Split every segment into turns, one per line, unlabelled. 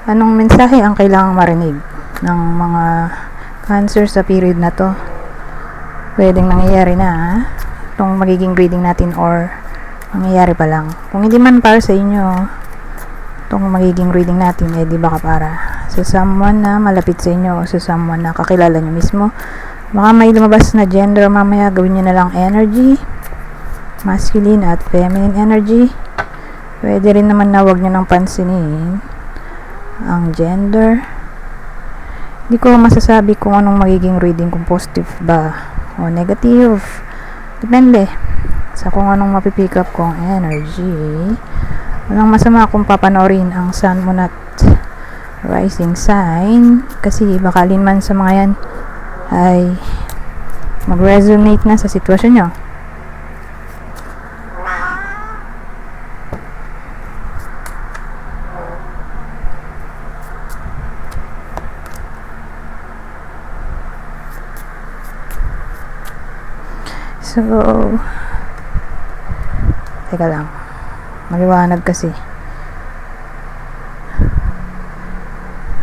Anong mensahe ang kailangang marinig ng mga Cancer sa period na to? Pwedeng nangyayari na itong magiging reading natin or mangyayari pa lang. Kung hindi man para sa inyo itong magiging reading natin, di baka para sa someone na malapit sa inyo o sa someone na kakilala nyo mismo. Baka may lumabas na gender mamaya, gawin nyo na lang energy, masculine at feminine energy. Pwede rin naman na wag nyo nang pansinin ang gender. Hindi ko masasabi kung anong magiging reading, kung positive ba o negative. Depende sa kung anong mapipick up kong energy. Walang masama kung papanoorin ang sun, moon at rising sign, kasi baka man sa mga yan ay mag-resonate na sa sitwasyon nyo. So, teka lang, maliwanag kasi.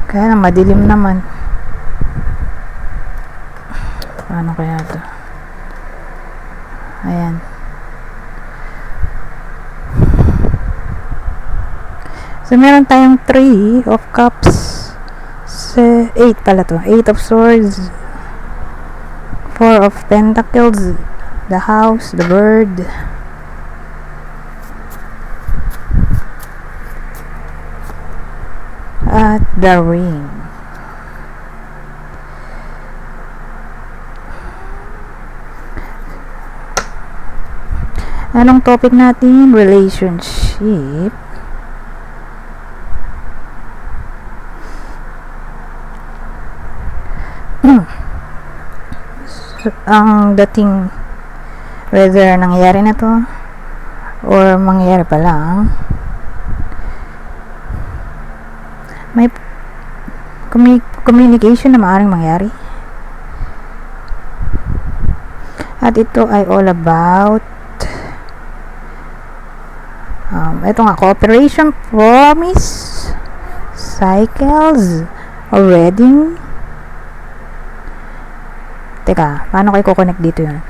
Kaya lang, madilim naman. Paano kaya ito? Ayan. So, meron tayong 3 of Cups. 8 pala to. 8 of Swords. 4 of Pentacles. The House, the Bird. At the Ring. Anong topic natin? Relationship. Ang dating, whether nangyayari na to or mangyayari pa lang, may communication na maaaring mangyari. At ito ay all about ito nga, cooperation, promise, cycles, or wedding. Teka, paano kayo kukonect dito yun?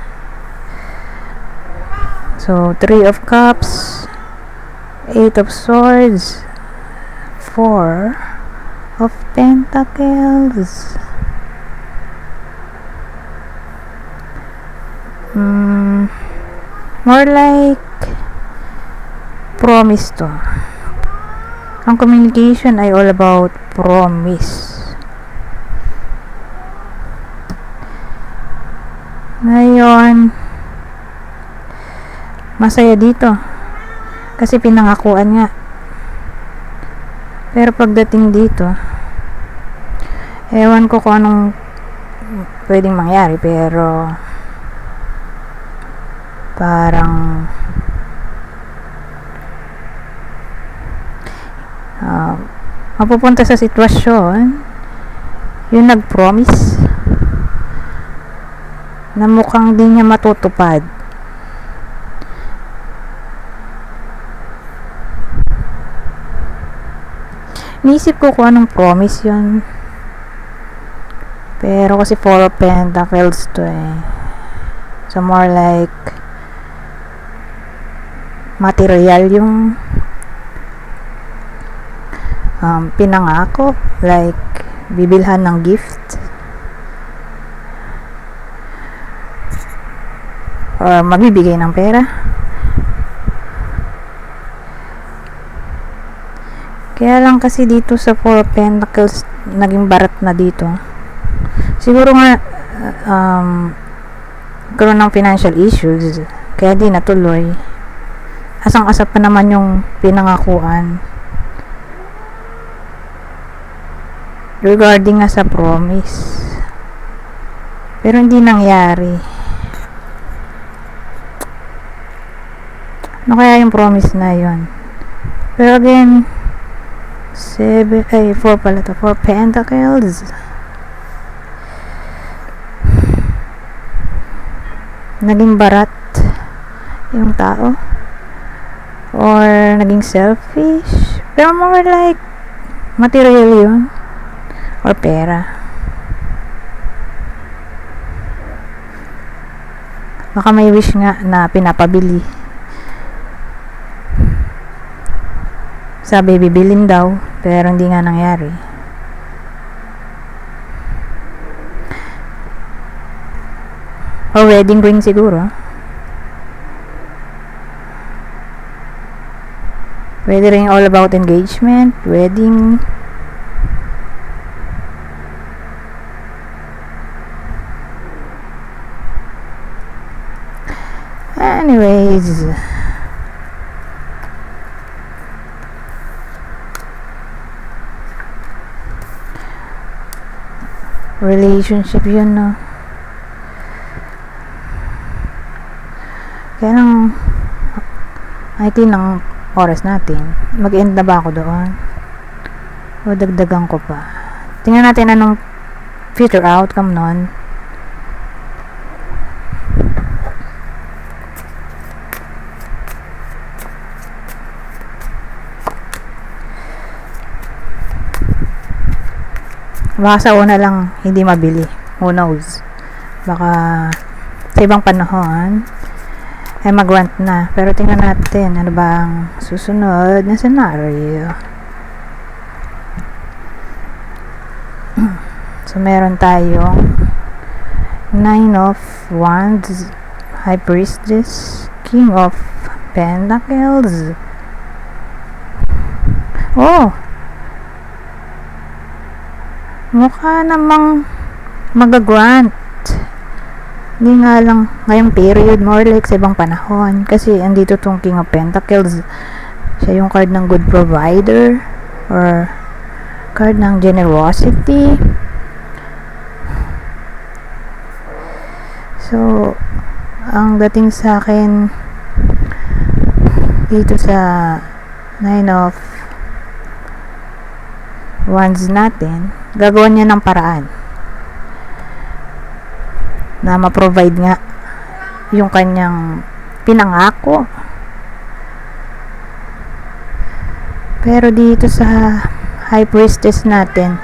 So, 3 of Cups, 8 of Swords, 4 of Pentacles. More like promise to. Ang communication ay all about promise. Ngayon, masaya dito kasi pinangakuan nga. Pero pagdating dito, ewan ko kung anong pwedeng mangyari, pero parang mapupunta sa sitwasyon yung nag-promise na mukhang di niya matutupad. Niisip ko kung anong promise yun, pero kasi 4 of Pentacles to so more like material yung pinangako, like bibilhan ng gift or magbibigay ng pera. Kaya lang kasi dito sa 4 of Pentacles naging barat na dito. Siguro nga karoon ng financial issues kaya di natuloy. Asang-asa pa naman yung pinangakuan regarding nga sa promise, pero hindi nangyari. Ano kaya yung promise na yun? Pero again, 4 pala to, 4 Pentacles. Naging barat yung tao or naging selfish, pero more like Material yun. Or pera. Baka may wish nga na pinapabili. Sabi bibilin daw, pero hindi nga nangyari. Or wedding ring siguro. Pwede rin all about engagement, wedding. Anyways, relationship yun, no? Kaya lang IT ng oras natin. Mag-end na ba ako doon? O dagdagan ko pa? Tingnan natin anong future outcome nun. Baka sa una lang hindi mabili. Who knows? Baka sa ibang panahon ay mag-rant na. Pero tingnan natin ano ba ang susunod na scenario. So meron tayong 9 of Wands, High Priestess, King of Pentacles. Oh, mukha namang mag-grant. Hindi nga lang ngayong period, more like sa ibang panahon. Kasi andito tong King of Pentacles. Siya yung card ng good provider or card ng generosity. So, ang dating sa akin dito sa 9 of Wands natin, gagawa niya ng paraan na ma-provide nga yung kanyang pinangako. Pero dito sa High Priestess natin,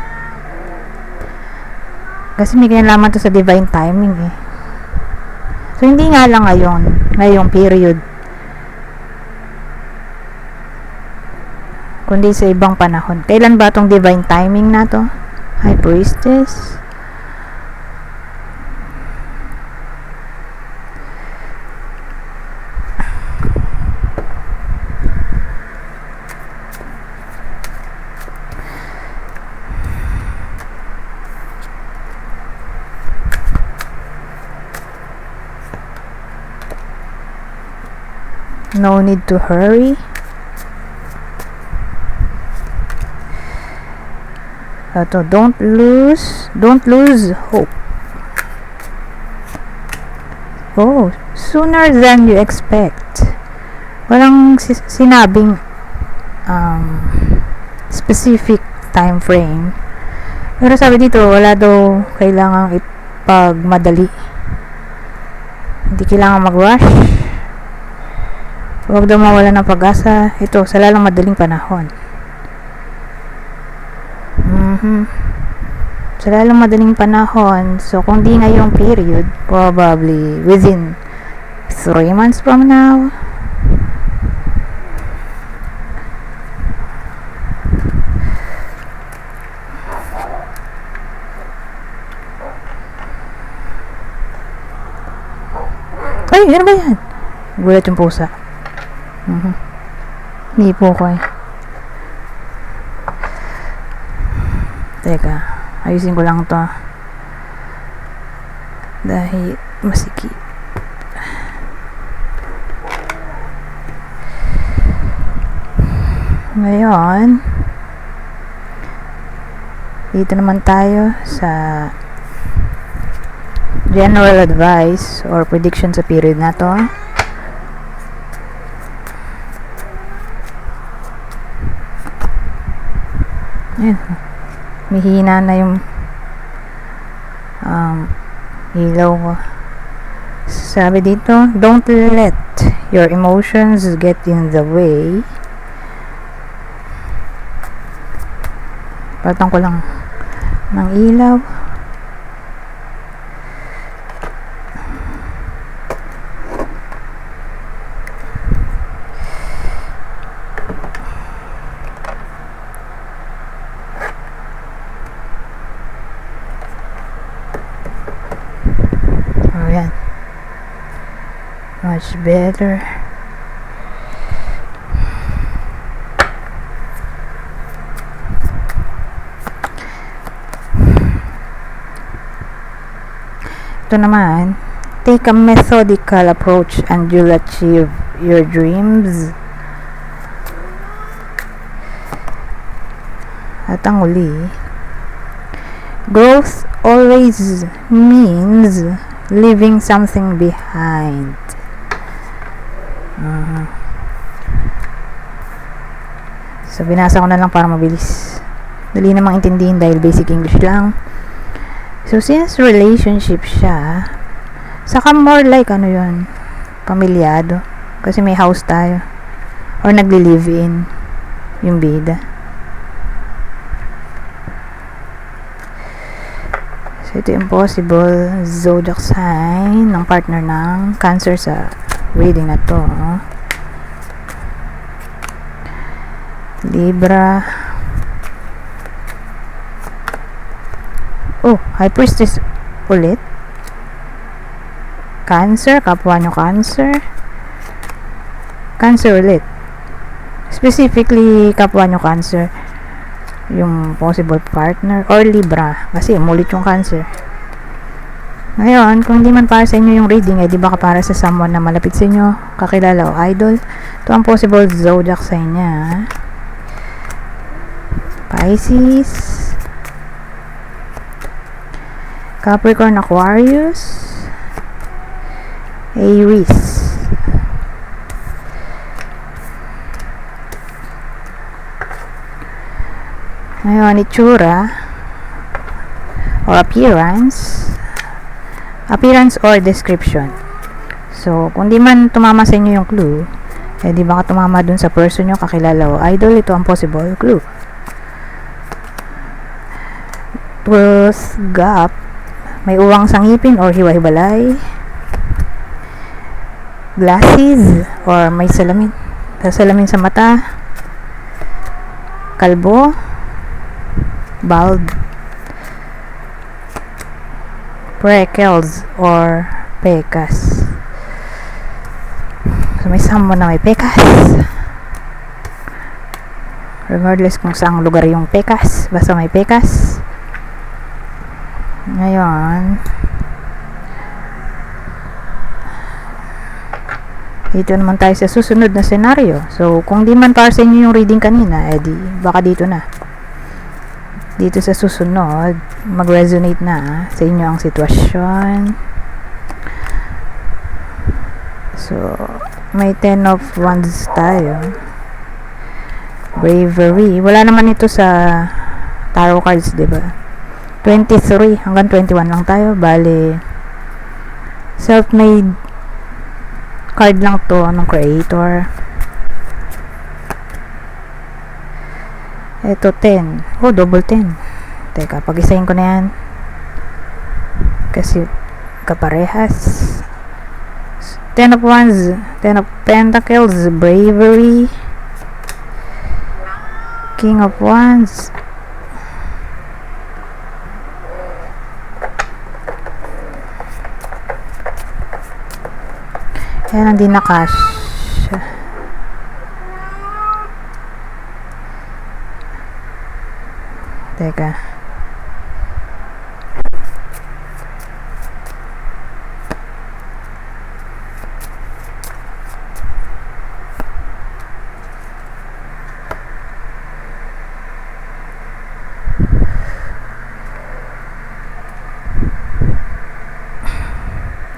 kasi may kinalaman to sa divine timing eh. So hindi nga lang ngayong period, kundi sa ibang panahon. Kailan ba tong divine timing na to? High Priestess. No need to hurry. Ito, don't lose hope. Oh, sooner than you expect. Walang sinabing specific time frame. Pero sabi dito, wala daw kailangang ipagmadali. Hindi kailangan mag-rush. Huwag daw mawala ng pag-asa. Ito, sa lalang madaling panahon. Sa lalang madaling panahon. So, kung di ngayong period, probably within 3 months from now. Ay, ano ba yan? Gulat yung pusa. Hindi po ko eh. Teka, ayusin ko lang to dahil masikip. Ngayon, dito naman tayo sa general advice or prediction sa period na to. Yan. Mihina na yung ilaw ko. Sabi dito, don't let your emotions get in the way Palitan ko lang ng ilaw. Ayan. Much better. Ito naman, take a methodical approach and you'll achieve your dreams. At ang uli, growth always means leaving something behind. So, binasa ko na lang para mabilis. Dali namang intindihin dahil basic English lang. So, since relationship siya, saka more like ano yun, pamilyado. Kasi may house tayo. Or nagli-live-in yung bida. So, ito yung possible zodiac sign ng partner ng Cancer sa reading na to. Libra. Oh, High Priestess ulit. Cancer, kapwa nyo Cancer. Cancer ulit. Specifically, kapwa nyo Cancer. Yung possible partner. Or Libra. Kasi umulit yung Cancer. Ngayon, kung hindi man para sa inyo yung reading, di ba para sa someone na malapit sa inyo, kakilala o idol, ito ang possible zodiac sign niya. Pisces. Capricorn, Aquarius, Aries. Ngayon, itsura or appearance or description. So, kung di man tumama sa inyo yung clue, di baka tumama dun sa person nyo, kakilala o idol, ito ang possible clue. Tooth gap. May uwang sa ngipin or hiwa-hibalay. Glasses or may salamin. Salamin sa mata. Kalbo. Bald. Freckles or pekas. So, may someone na may pekas. Regardless kung saang lugar yung pekas. Basta may pekas. Ngayon, dito naman tayo sa susunod na senaryo. So, kung di man para sa inyo yung reading kanina, di baka dito na. Dito sa susunod, mag-resonate na sa inyo ang sitwasyon. So, may 10 of Wands tayo. Bravery. Wala naman ito sa tarot cards, diba? 23 hanggang 21 lang tayo. Bale, self-made card lang to ng creator. Ito 10. Oh, double 10. Teka, pag-isahin ko na yan. Kasi kaparehas. 10 of Wands, 10 of Pentacles, Bravery, King of Wands, yan, hindi na-cash. Teka.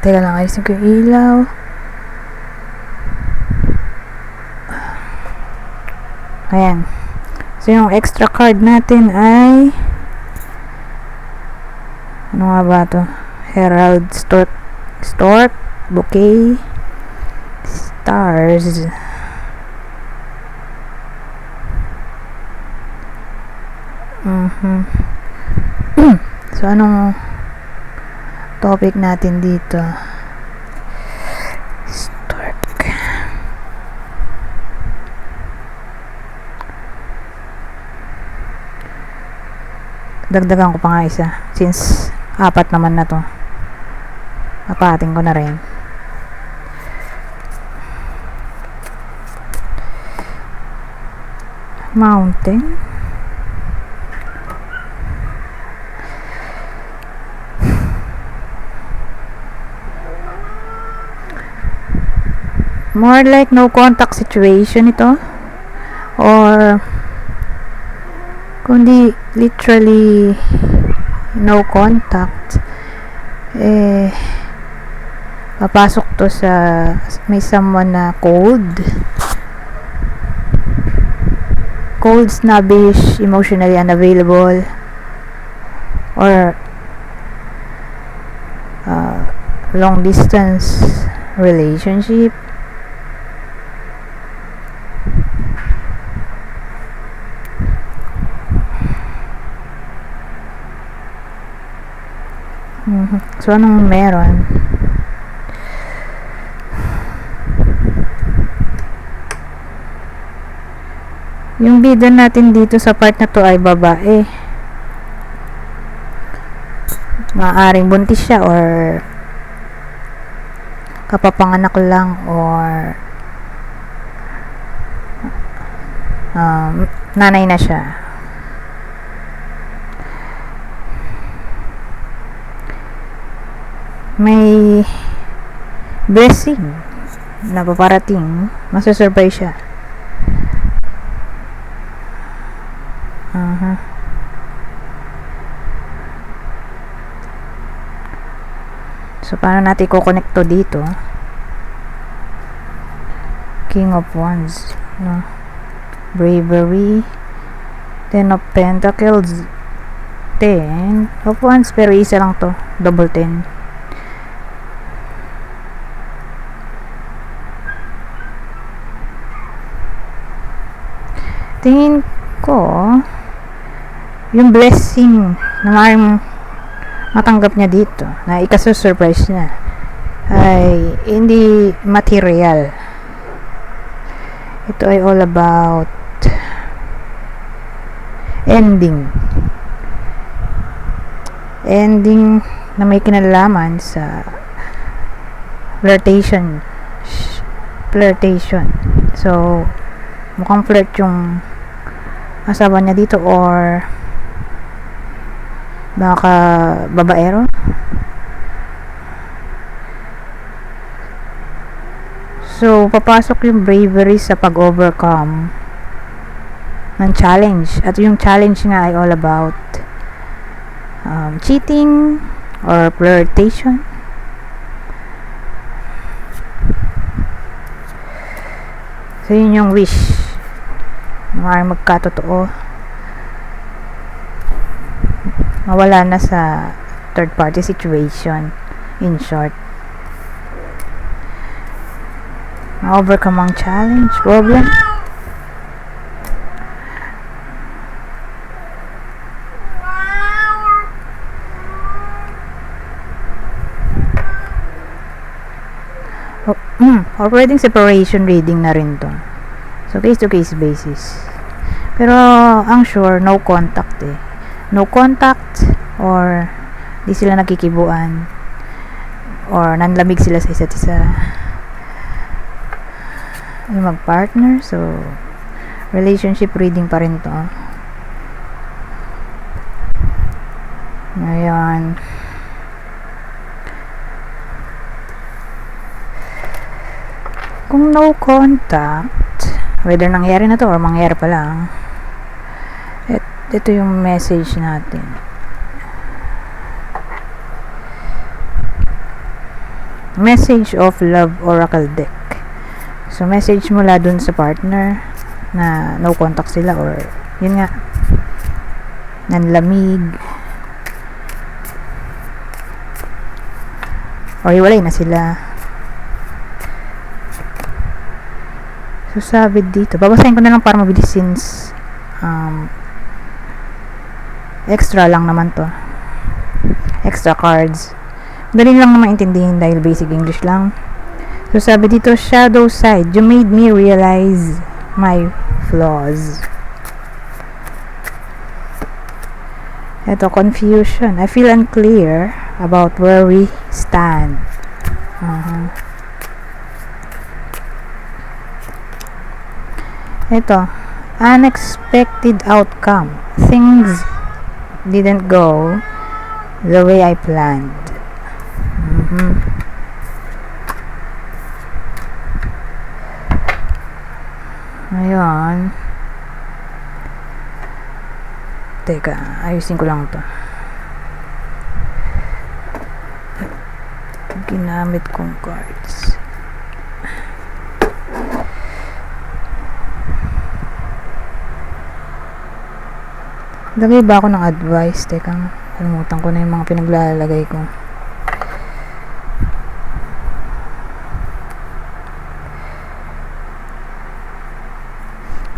Teka lang, ayusin ko yung ilaw. Ayan. So, yung extra card natin ay ano nga ba to? Herald, Stork, Bouquet, Stars, Mhm. So, anong topic natin dito? Start. Dagdagan ko pa nga isa. Since 4 naman na to. Apating ko na rin. Mountain. More like no contact situation ito. Or kundi literally no contact, papasok to sa may someone na cold, snobbish, emotionally unavailable, or long distance relationship. So, anong meron? Yung bida natin dito sa part na to ay babae. Maaaring buntis siya or kapapanganak lang or nanay na siya. May blessing na paparating, masusurprise siya. So, paano natin i-connect to dito? King of Wands, no? Bravery, Ten of Pentacles, 10 of Wands, pero isa lang to, double 10. Tingin ko yung blessing na maaaring matanggap niya dito, na ikasurprise niya, ay hindi material. Ito ay all about ending na may kinalaman sa flirtation. So, mukhang flirt yung asawa niya dito, or baka babaero. So, papasok yung bravery sa pag-overcome ng challenge. At yung challenge nga ay all about cheating or flirtation. So, yun yung wish. Maaaring magkatotoo. Mawala na sa third party situation. In short, ma-overcome ang challenge, problem. Or pwedeng separation reading na rin to. So, case to case basis. Pero, ang sure, no contact eh. No contact, or di sila nakikibuan, or nanlamig sila sa isa't isa. Mag-partner. So, relationship reading pa rin to. Ngayon, kung no contact, whether nangyari na to or mangyari pa lang, ito yung message natin. Message of Love Oracle Deck. So, message mula dun sa partner na no contact sila, or yun nga, nanlamig, or hiwalay na sila. So, sabi dito, babasahin ko na lang para mabilis since Extra lang naman to. Extra cards. Dali lang naman intindihin dahil basic English lang. So sabi dito, shadow side, you made me realize my flaws. Ito, confusion. I feel unclear about where we stand. Ito, unexpected outcome. Things didn't go the way I planned. Ayun. Teka, ayusin ko lang to. Ginamit kong cards. Lagay ba ako ng advice? Teka, kalimutan ko na yung mga pinaglalagay ko.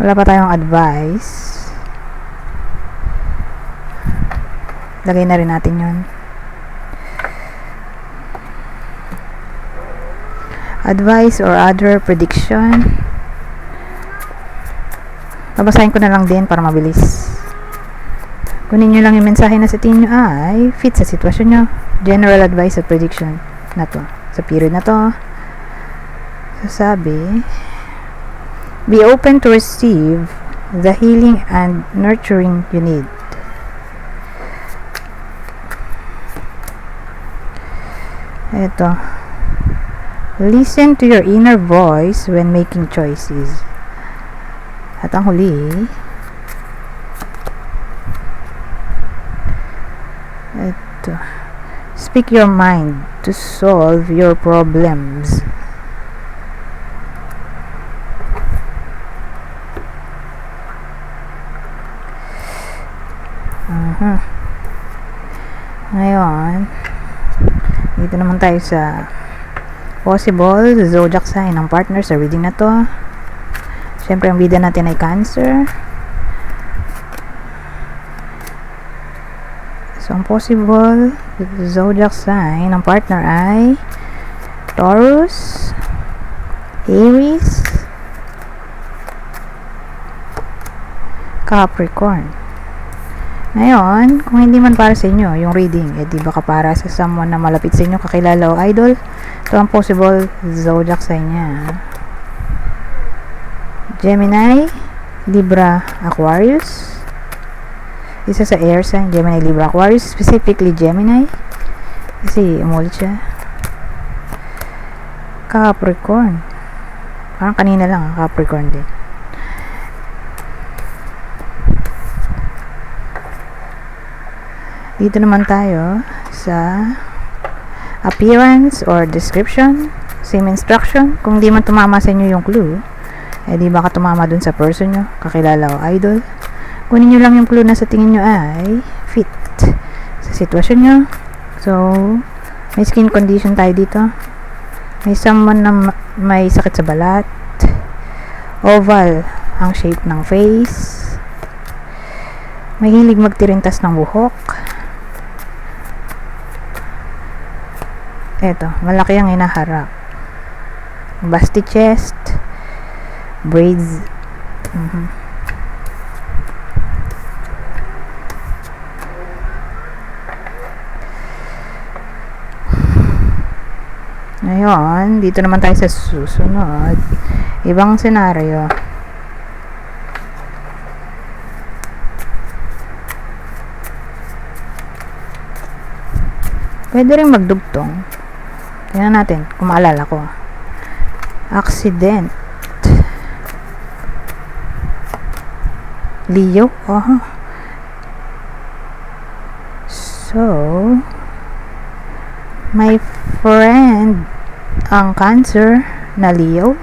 Wala pa tayong advice. Lagay na rin natin yun. Advice or other prediction. Babasahin ko na lang din para mabilis. Kunin nyo lang yung mensahe na sa tingin nyo ay fit sa sitwasyon nyo. General advice at prediction na to. Sa period na to. So sabi, be open to receive the healing and nurturing you need. Ito. Listen to your inner voice when making choices. At ang huli, ito. Speak your mind to solve your problems. Ngayon, dito naman tayo sa possible zodiac sign ng partner sa reading na to. Siyempre, ang bida natin ay Cancer. So, ang possible zodiac sign ng partner ay Taurus, Aries, Capricorn. Ngayon, kung hindi man para sa inyo yung reading, di baka para sa someone na malapit sa inyo, kakilala o idol, ito ang possible zodiac sign niya. Gemini, Libra, Aquarius. Isa sa air sign, Gemini, Libra, Aquarius. Specifically Gemini, kasi umulit siya. Capricorn. Parang kanina lang, Capricorn din. Dito naman tayo sa appearance or description. Same instruction. Kung di man tumama sa inyo yung clue, di baka tumama dun sa person nyo, kakilala o idol. Kunin nyo lang yung clue na sa tingin nyo ay fit sa sitwasyon nyo. So, may skin condition tayo dito. May someone na may sakit sa balat. Oval ang shape ng face. Mahilig magtirintas ng buhok. Eto, malaki ang hinaharap. Busty chest. Braids. Ngayon, dito naman tayo sa susunod. Ibang senaryo. Pwede rin magdugtong. Tingnan natin kung maalala ko. Accident. Leo. So, my friend ang Cancer na Leo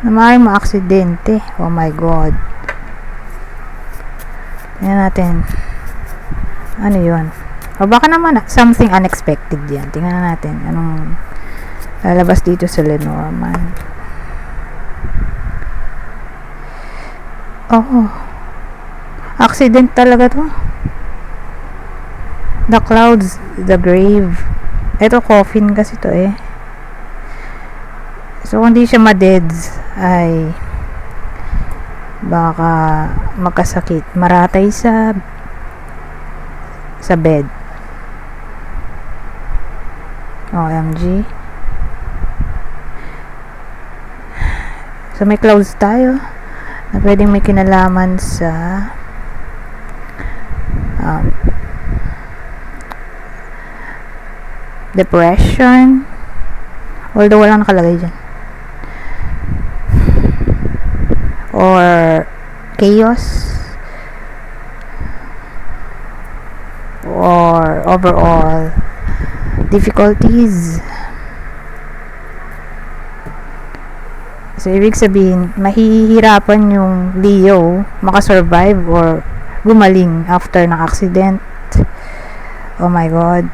na maaaring ma-aksidente. Oh my God. Tingnan natin. Ano yun? O baka naman something unexpected yan. Tingnan natin anong lalabas dito sa Lenormand. Accident talaga to. The clouds, the grave. Ito coffin kasi to eh. So kung di siya ma-deads ay baka magkasakit, maratay sa bed. OMG. So may clouds tayo na pwedeng may kinalaman sa depression, although walang nakalagay dyan, or chaos, or overall difficulties. So ibig sabihin mahihirapan yung Leo makasurvive or gumaling after ng accident. Oh my god.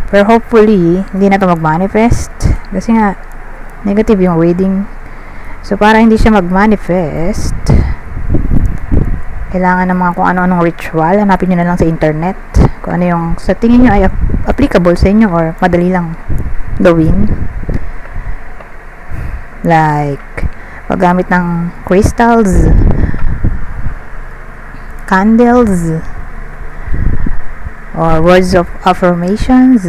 Pero hopefully hindi na to mag-manifest kasi nga negative yung reading. So para hindi siya mag-manifest, kailangan ng mga kung ano-anong ritual. Hanapin nyo na lang sa internet kung ano yung sa tingin nyo ay applicable sa inyo or madali lang gawin. Like paggamit ng crystals, candles, or words of affirmations.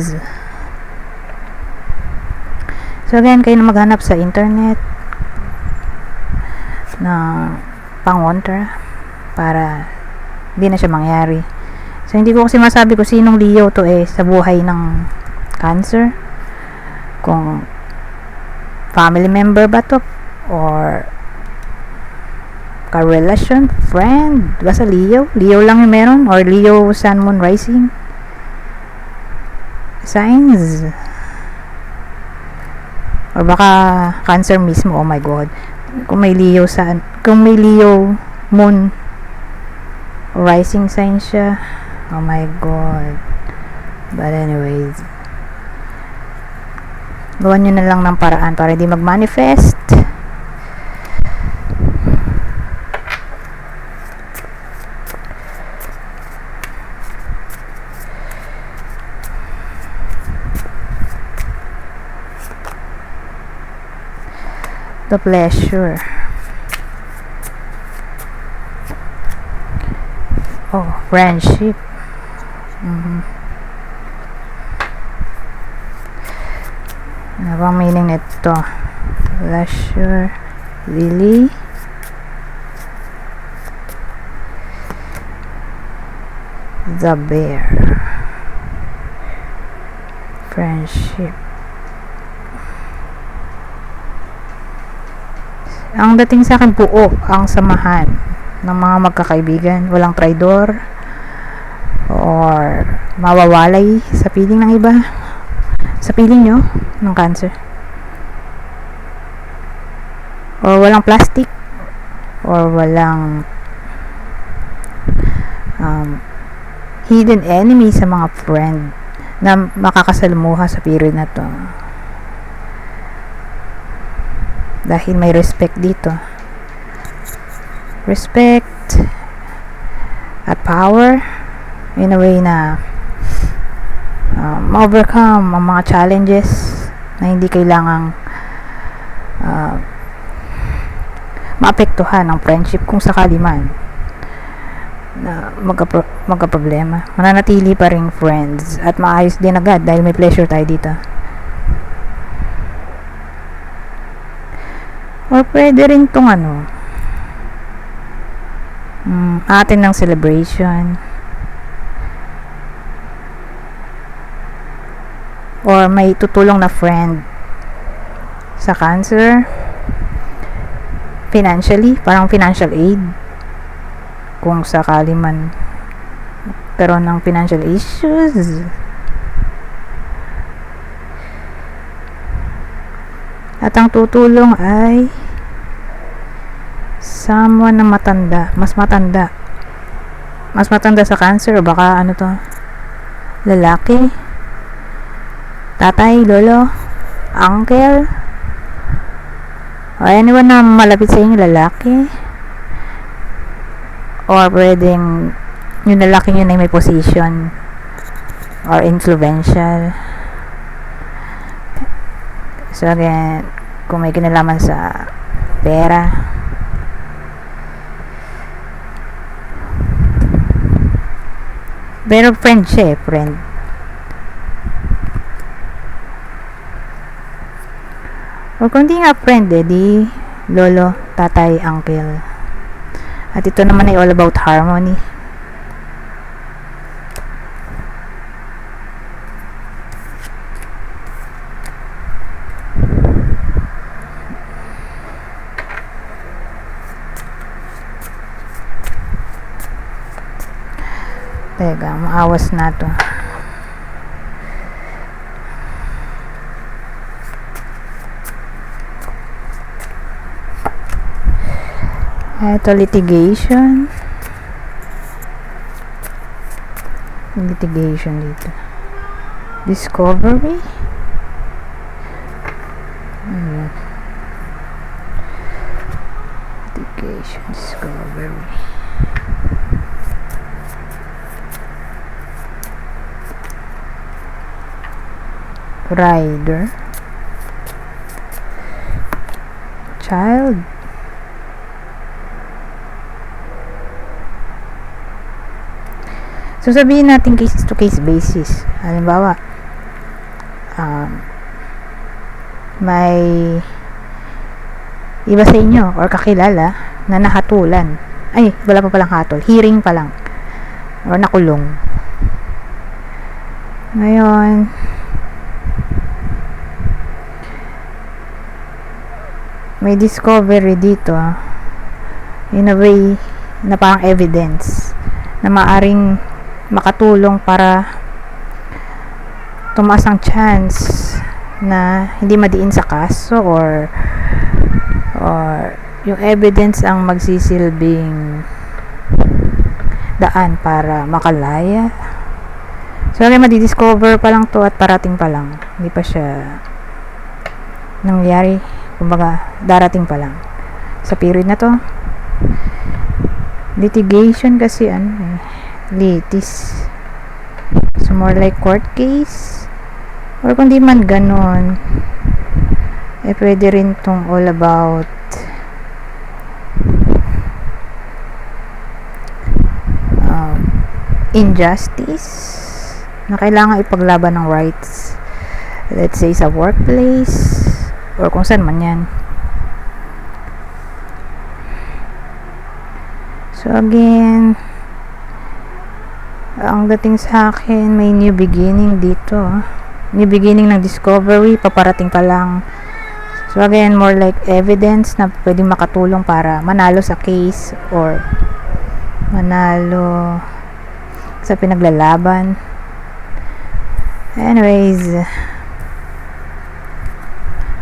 So again, kayo na maghanap sa internet ng pangontra para hindi na siya mangyari. So hindi ko kasi masabi kung sinong Leo to eh sa buhay ng Cancer, kung family member ba to or ka-relation, friend, basta Leo lang yung meron, or Leo Sun Moon Rising signs, or baka Cancer mismo. Oh my god, kung may Leo Moon Rising sign siya, oh my god. But anyways, gawan nyo na lang ng paraan para hindi mag-manifest. The pleasure. Oh, friendship. Ano bang meaning nito? Pleasure. Lily. The bear. Friendship. Ang dating sa akin, buo ang samahan ng mga magkakaibigan, walang traidor or mawawalay sa piling ng iba, sa piling nyo ng Cancer, or walang plastic, or walang hidden enemy sa mga friend na makakasalamuha sa period na to. Dahil may respect dito. Respect at power in a way na ma-overcome ang mga challenges na hindi kailangang maapektuhan ang friendship kung sakali man na magka-problema. Mananatili pa ring friends at maayos din agad dahil may pleasure tayo dito. Or pwede rin tong atin ng celebration, or may tutulong na friend sa Cancer financially, parang financial aid kung sakali man pero ng financial issues. At ang tutulong ay someone na matanda, mas matanda sa Cancer, o baka lalaki, tatay, lolo, uncle, o anyone na malapit sa inyo, lalaki or pwedeng yung lalaki yun ay may position or influential. So again, kung may kinalaman sa pera, pero friend siya friend. O kung di nga friend di lolo, tatay, uncle. At ito naman ay all about harmony. Teka, maawas na to. Ito, litigation dito. Discovery. Litigation, discovery. Rider. Child. So sabihin natin case to case basis. Halimbawa, may iba sa inyo or kakilala na nahatulan. Ay, wala pa palang hatol. Hearing pa lang. Or nakulong. Ngayon, may discovery dito in a way na parang evidence na maaring makatulong para tumaas ang chance na hindi madiin sa kaso or yung evidence ang magsisilbing daan para makalaya. So madidiscover pa lang to at parating pa lang, hindi pa siya nangyari, kumbaga darating pa lang sa period na to. Litigation kasi litis, so more like court case, or kung di man ganon, pwede rin tong all about injustice na kailangan ipaglaban ng rights, let's say sa workplace or kung saan man yan. So again, ang dating sa akin, may new beginning dito. New beginning ng discovery, paparating pa lang. So again, more like evidence na pwedeng makatulong para manalo sa case or manalo sa pinaglalaban. Anyways,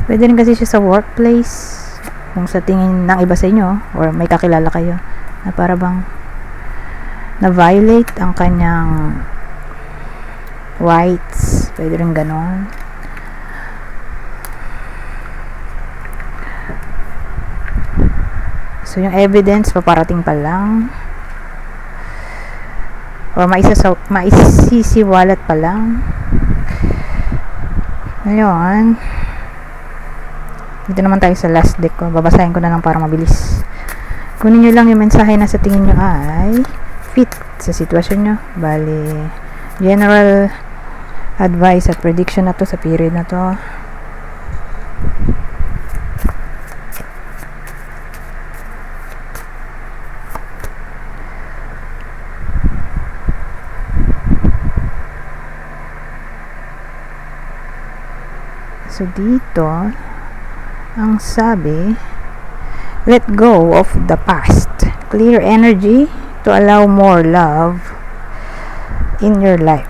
pwede rin kasi siya sa workplace, kung sa tingin ng iba sa inyo or may kakilala kayo na para bang na-violate ang kanyang rights, pwede rin ganon. So yung evidence paparating pa lang or maisisiwalat pa lang. Ngayon, dito naman tayo sa last deck ko. Babasahin ko na lang para mabilis. Kunin nyo lang yung mensahe na sa tingin nyo ay fit sa sitwasyon nyo. Bali, general advice at prediction na to sa period na to. So dito, ang sabi, let go of the past. Clear energy to allow more love in your life.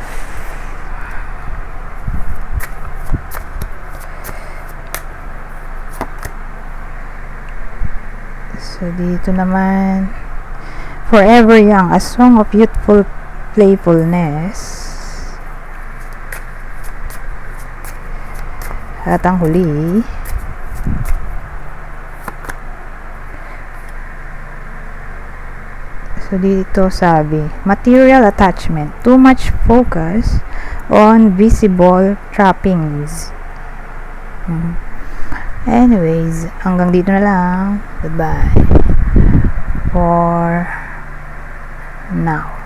So dito naman, forever young, a song of youthful playfulness. At ang huli, So, dito sabi, material attachment. Too much focus on visible trappings. Anyways, hanggang dito na lang. Goodbye. For now.